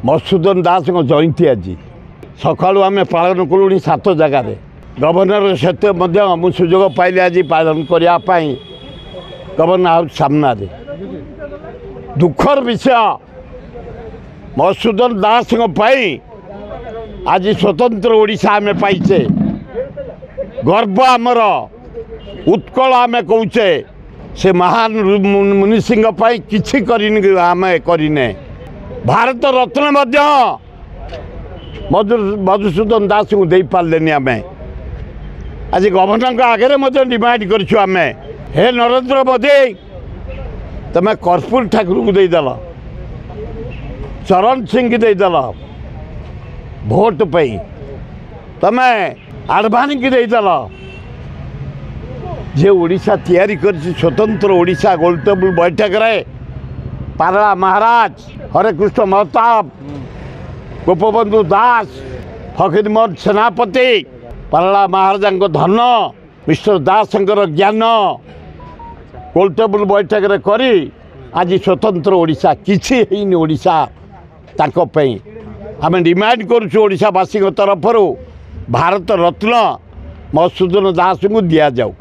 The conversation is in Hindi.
मधुसूदन दास जयंती आज सका आम पालन कलु 7 जगार गवर्नर सहित मुझे सुजोग पाइली आज पालन करने गवर्नर हाउस सामना दुखर विषय मधुसूदन दास आज स्वतंत्र ओडिशा आम पाइचे गर्व आमर उत्कल आम कौचे से महान मुनि सिंह किसी आम करने भारत रत्न मधुसूदन दास को दे पारे आम आज गवर्नर आगे डिमांड करें हे नरेंद्र मोदी तुम्हें कर्पूर ठाकुर को देदेल चरण सिंह देदेल भोट पे तुम्हें आडवाणी की देदेल जे ओडिशा तैयारी कर स्वतंत्र ओडिशा गोलटेबल बैठक रे पारला महाराज हरेकृष्ण महताब गोपबंधु दास फकीरमोहन सेनापति पारला महाराजा धन मिस्टर दास ज्ञान गोलटेबल बैठक रे करी आज स्वतंत्र ओडिशा किछि हेनी ओडिशा तांको पई आम डिमांड करूँ ओडिशावासी तरफ भारत रत्न मधुसूदन दास को दि जाऊ।